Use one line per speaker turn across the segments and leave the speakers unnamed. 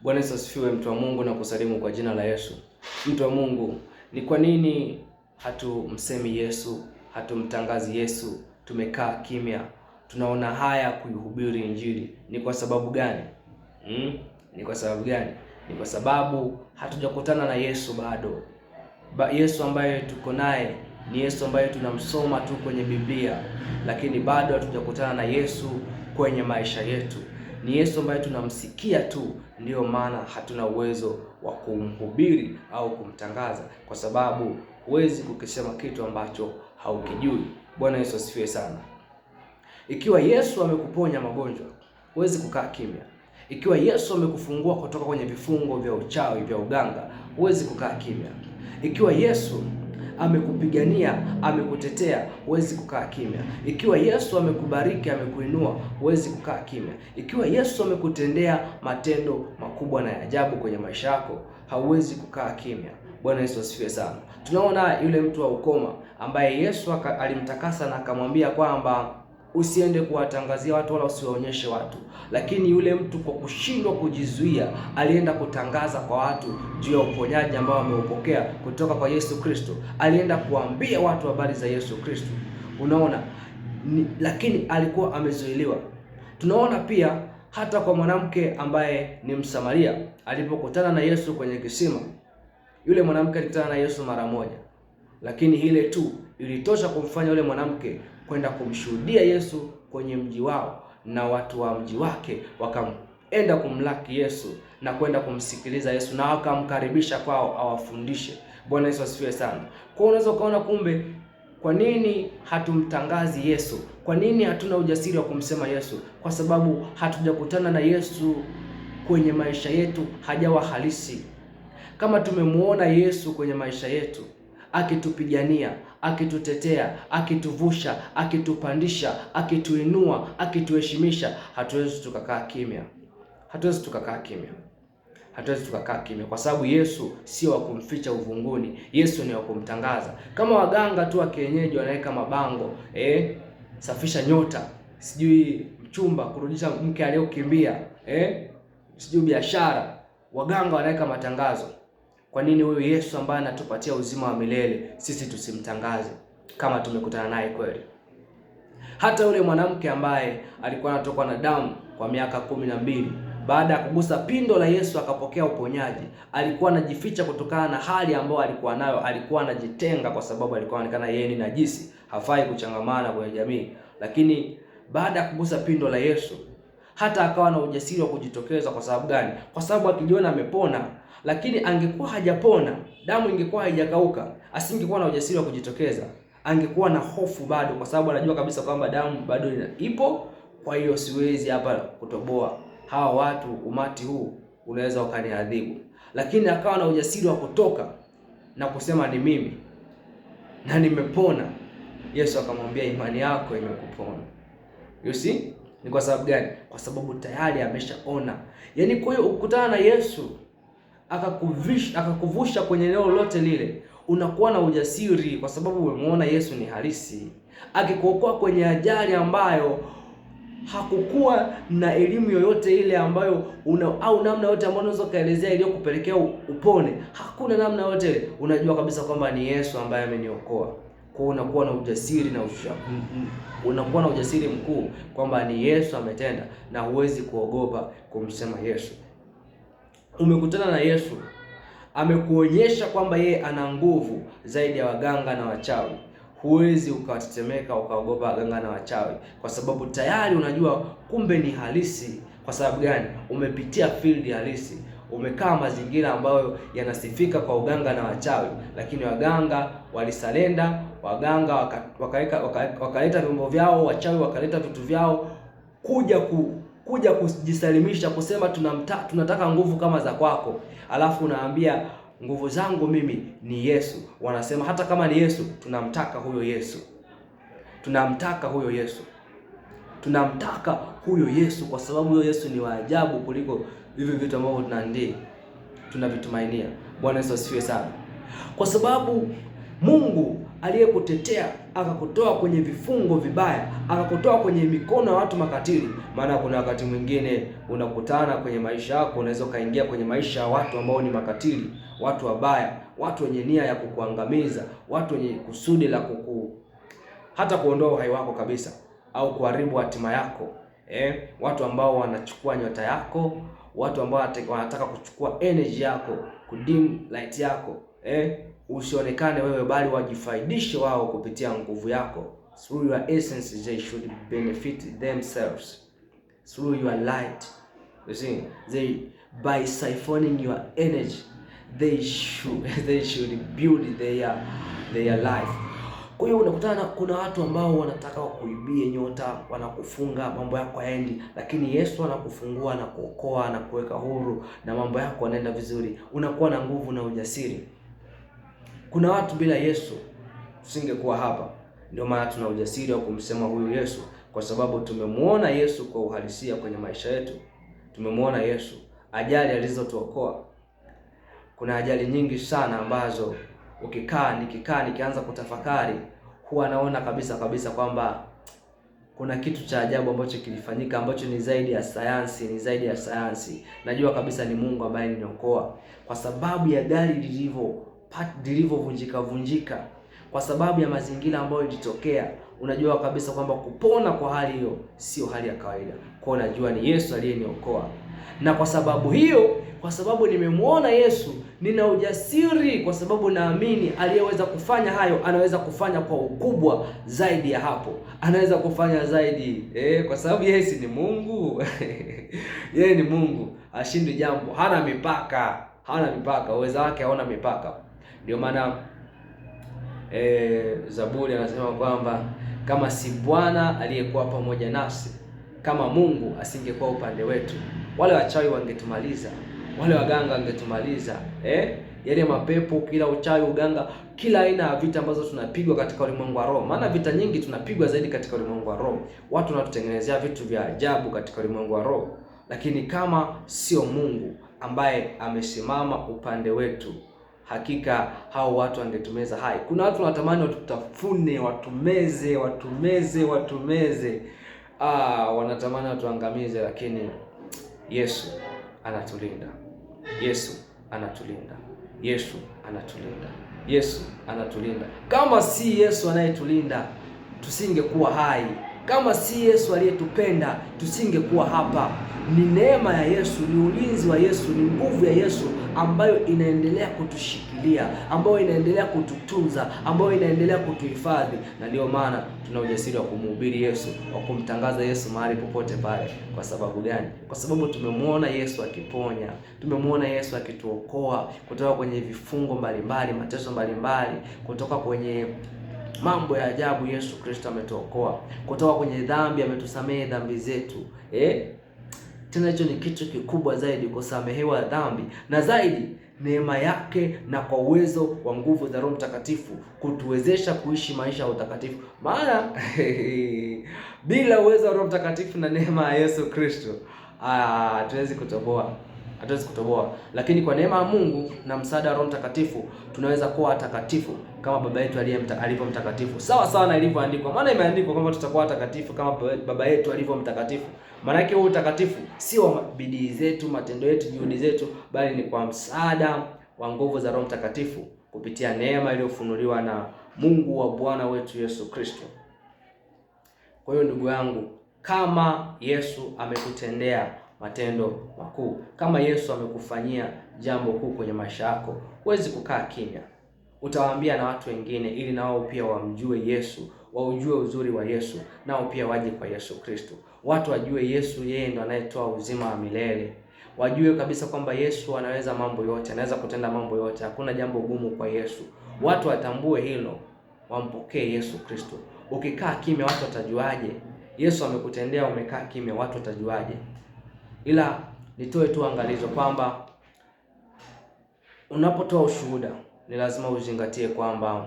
Bwana Yesu asifiwe, mtu wa Mungu, na kusalimu kwa jina la Yesu. Mtu wa Mungu, ni kwa nini hatumsemi Yesu, hatumtangazi Yesu? Tumekaa kimya, tunaona haya kuihubiri Injili. Ni kwa sababu gani? Ni kwa sababu gani? Ni kwa sababu hatujakutana na Yesu bado. Yesu ambaye tuko naye ni Yesu ambaye tunamsoma tu kwenye Biblia, lakini bado hatujakutana na Yesu kwenye maisha yetu. Ni Yesu ambaye tunamsikia tu, ndiyo maana hatuna uwezo wa kumhubiri au kumtangaza, kwa sababu huwezi kukisema kitu ambacho haukijui. Bwana Yesu asifiwe sana. Ikiwa Yesu amekuponya magonjwa, huwezi kukaa kimya. Ikiwa Yesu amekufungua kutoka kwenye vifungo vya uchawi, vya uganga, huwezi kukaa kimya. Ikiwa Yesu amekupigania, amekutetea, huwezi kukaa kimya. Ikiwa Yesu amekubariki, amekuinua, huwezi kukaa kimya. Ikiwa Yesu amekutendea matendo makubwa na ya ajabu kwenye maisha yako, hauwezi kukaa kimya. Bwana Yesu asifiwe sana. Tunaona yule mtu wa ukoma ambaye Yesu alimtakasa na akamwambia kwamba usiende kuwatangazia watu wala usiwaonyeshe watu, lakini yule mtu kwa kushindwa kujizuia alienda kutangaza kwa watu juu ya uponyaji ambao ameupokea kutoka kwa Yesu Kristo. Alienda kuambia watu habari za Yesu Kristo. Unaona, lakini alikuwa amezuiliwa. Tunaona pia hata kwa mwanamke ambaye ni Msamaria alipokutana na Yesu kwenye kisima. Yule mwanamke alikutana na Yesu mara moja, lakini ile tu ilitosha kumfanya yule mwanamke kwenda kumshuhudia Yesu kwenye mji wao, na watu wa mji wake wakaenda kumlaki Yesu na kwenda kumsikiliza Yesu na wakamkaribisha kwao awafundishe. Bwana Yesu asifiwe sana. Kwa unaweza ukaona kumbe kwa nini hatumtangazi Yesu? Kwa nini hatuna ujasiri wa kumsema Yesu? Kwa sababu hatujakutana na Yesu kwenye maisha yetu, hajawa halisi. Kama tumemuona Yesu kwenye maisha yetu akitupigania, akitutetea, akituvusha, akitupandisha, akituinua, akituheshimisha, hatuwezi tukakaa kimya. Hatuwezi tukakaa kimya. Hatuwezi tukakaa kimya, kwa sababu Yesu sio wa kumficha uvunguni. Yesu ni wa kumtangaza. Kama waganga tu wa kienyeji wanaweka mabango, safisha nyota, sijui mchumba, kurudisha mke aliyokimbia, sijui biashara, waganga wanaweka matangazo. Kwa nini huyu Yesu ambaye anatupatia uzima wa milele sisi tusimtangaze kama tumekutana naye kweli? Hata yule mwanamke ambaye alikuwa anatokwa na damu kwa miaka 12, baada ya kugusa pindo la Yesu akapokea uponyaji. Alikuwa anajificha kutokana na hali ambayo alikuwa nayo. Alikuwa anajitenga kwa sababu alikuwa anaonekana yeye ni najisi, hafai kuchangamana kwenye jamii. Lakini baada ya kugusa pindo la Yesu, hata akawa na ujasiri wa kujitokeza. Kwa sababu gani? Kwa sababu akijiona amepona. Lakini angekuwa hajapona, damu ingekuwa haijakauka, asingekuwa na ujasiri wa kujitokeza. Angekuwa na hofu bado, kwa sababu anajua kabisa kwamba damu bado ipo. Kwa hiyo siwezi hapa kutoboa, hawa watu, umati huu unaweza ukaniadhibu. Lakini akawa na ujasiri wa kutoka na kusema ni mimi na nimepona. Yesu akamwambia imani yako imekupona. You see? Ni kwa sababu gani? Kwa sababu tayari ameshaona. Yaani kwa hiyo ukutana na Yesu akakuvusha kwenye eneo lolote lile, unakuwa na ujasiri kwa sababu umemuona Yesu ni halisi. Akikuokoa kwenye ajali ambayo hakukuwa na elimu yoyote ile ambayo au namna yote ambayo unaweza kaelezea iliyokupelekea upone, hakuna namna yote, unajua kabisa kwamba ni Yesu ambaye ameniokoa. Kwa unakuwa na ujasiri na unakuwa na ujasiri mkuu kwamba ni Yesu ametenda, na huwezi kuogopa kumsema Yesu. Umekutana na Yesu, amekuonyesha kwamba yeye ana nguvu zaidi ya waganga na wachawi. Huwezi ukatetemeka ukaogopa waganga na wachawi, kwa sababu tayari unajua kumbe ni halisi. Kwa sababu gani? Umepitia field halisi, umekaa mazingira ambayo yanasifika kwa uganga na wachawi, lakini waganga walisalenda, waganga wakaleta vyombo vyao, wachawi wakaleta vitu vyao kuja kujisalimisha, kusema tunataka nguvu kama za kwako. Alafu unaambia nguvu zangu mimi ni Yesu. Wanasema hata kama ni Yesu, tunamtaka huyo Yesu. Tunamtaka huyo Yesu. Tunamtaka huyo Yesu kwa sababu huyo Yesu ni wa ajabu kuliko hivi vitu ambavyo tunavitumainia. Bwana Yesu asifiwe sana. Kwa sababu Mungu aliyekutetea akakutoa kwenye vifungo vibaya, akakutoa kwenye mikono ya watu makatili. Maana kuna wakati mwingine unakutana kwenye maisha yako, unaweza ukaingia kwenye maisha ya watu ambao ni makatili, watu wabaya, watu wenye nia ya kukuangamiza, watu wenye kusudi la hata kuondoa uhai wako kabisa au kuharibu hatima yako. Watu ambao wanachukua nyota yako, watu ambao wanataka kuchukua energy yako, kudim light yako, usionekane wewe, bali wajifaidishe wao kupitia nguvu yako. Through your essence they should benefit themselves through your light. You see, by siphoning your energy they should build their life. Kwa hiyo unakutana kuna watu ambao wanataka kuibie nyota, wanakufunga, mambo yako haendi, lakini Yesu anakufungua na kuokoa na kuweka huru, na mambo yako yanaenda vizuri, unakuwa na nguvu na ujasiri. Kuna watu bila Yesu tusingekuwa hapa. Ndio maana tuna ujasiri wa kumsema huyu Yesu, kwa sababu tumemuona Yesu kwa uhalisia kwenye maisha yetu. Tumemuona Yesu, ajali alizotuokoa. Kuna ajali nyingi sana ambazo nikianza kutafakari huwa naona kabisa kwamba kuna kitu cha ajabu ambacho kilifanyika, ambacho ni zaidi ya sayansi, Najua kabisa ni Mungu ambaye aliniokoa, kwa sababu ya gari lilivyovunjika, kwa sababu ya mazingira ambayo ilitokea. Unajua kabisa kwamba kupona kwa hali hiyo sio hali ya kawaida. Kwa hiyo najua ni Yesu aliyeniokoa, na kwa sababu hiyo, kwa sababu nimemuona Yesu, nina ujasiri, kwa sababu naamini aliyeweza kufanya hayo anaweza kufanya kwa ukubwa zaidi ya hapo, anaweza kufanya zaidi, kwa sababu Yesu ni Mungu. Yeye ni Mungu, ashindi jambo, hana mipaka, uwezo wake hauna mipaka. Ndio maana Zaburi anasema kwamba kama si Bwana aliyekuwa pamoja nasi, kama Mungu asingekuwa upande wetu, wale wachawi wangetumaliza, wale waganga wangetumaliza, yale mapepo, kila uchawi, uganga, kila aina ya vita ambazo tunapigwa katika ulimwengu wa roho. Maana vita nyingi tunapigwa zaidi katika ulimwengu wa roho. Watu wanatutengenezea vitu vya ajabu katika ulimwengu wa roho, lakini kama sio Mungu ambaye amesimama upande wetu, hakika hao watu wangetumeza hai. Kuna watu wanatamani watutafune, watumeze, wanatamani watuangamize, lakini Yesu anatulinda. Yesu anatulinda. Kama si Yesu anayetulinda, tusingekuwa hai. Kama si Yesu aliyetupenda, tusingekuwa hapa. Ni neema ya Yesu, ni ulinzi wa Yesu, ni nguvu ya Yesu ambayo inaendelea kutushikilia, ambayo inaendelea kututunza, ambayo inaendelea kutuhifadhi. Na ndio maana tuna ujasiri wa kumhubiri Yesu, wa kumtangaza Yesu mahali popote pale. Kwa sababu gani? Kwa sababu tumemuona Yesu akiponya, tumemuona Yesu akituokoa kutoka kwenye vifungo mbalimbali, mateso mbalimbali, kutoka kwenye mambo ya ajabu. Yesu Kristo ametuokoa kutoka kwenye dhambi, ametusamehe dhambi zetu. Tena hicho ni kitu kikubwa zaidi, kusamehewa dhambi, na zaidi neema yake, na kwa uwezo wa nguvu za Roho Mtakatifu kutuwezesha kuishi maisha ya utakatifu. Maana bila uwezo wa Roho Mtakatifu na neema ya Yesu Kristo hatuwezi kutoboa. Lakini kwa neema ya Mungu na msaada wa Roho Mtakatifu tunaweza kuwa watakatifu kama Baba yetu alivyo mtakatifu, sawa na ilivyoandikwa. Maana imeandikwa kwamba tutakuwa watakatifu kama Baba yetu alivyo mtakatifu. Maana yake huo utakatifu sio bidii zetu, matendo yetu, juhudi zetu, bali ni kwa msaada wa nguvu za Roho Mtakatifu kupitia neema iliyofunuliwa na Mungu wa Bwana wetu Yesu Kristo. Kwa hiyo ndugu yangu, kama Yesu amekutendea matendo makuu, kama Yesu amekufanyia jambo kuu kwenye maisha yako, huwezi kukaa kimya. Utawaambia na watu wengine, ili nao pia wamjue Yesu, waujue uzuri wa Yesu, nao pia waje kwa Yesu Kristo. Watu wajue Yesu yeye ndo anayetoa uzima wa milele. Wajue kabisa kwamba Yesu anaweza mambo yote, anaweza kutenda mambo yote. Hakuna jambo gumu kwa Yesu. Watu watambue hilo, wampokee Yesu Kristo. Ukikaa kimya, watu watajuaje? Yesu amekutendea, umekaa kimya, watu watajuaje? Ila nitoe tu angalizo kwamba unapotoa ushuhuda, ni lazima uzingatie kwamba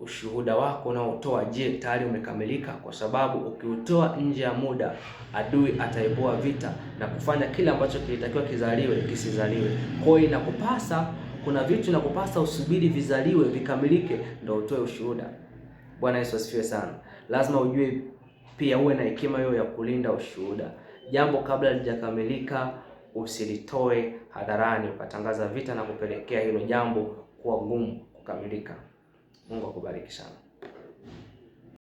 ushuhuda wako unaotoa, je, tayari umekamilika? Kwa sababu ukiutoa nje ya muda, adui ataibua vita na kufanya kile ambacho kilitakiwa kizaliwe kisizaliwe. Kwa hiyo inakupasa Kuna vitu nakupasa usubiri vizaliwe, vikamilike, ndio utoe ushuhuda. Bwana Yesu asifiwe sana. Lazima ujue pia, uwe na hekima hiyo ya kulinda ushuhuda. Jambo kabla halijakamilika usilitoe hadharani ukatangaza vita na kupelekea hilo jambo kuwa gumu kukamilika. Mungu akubariki sana.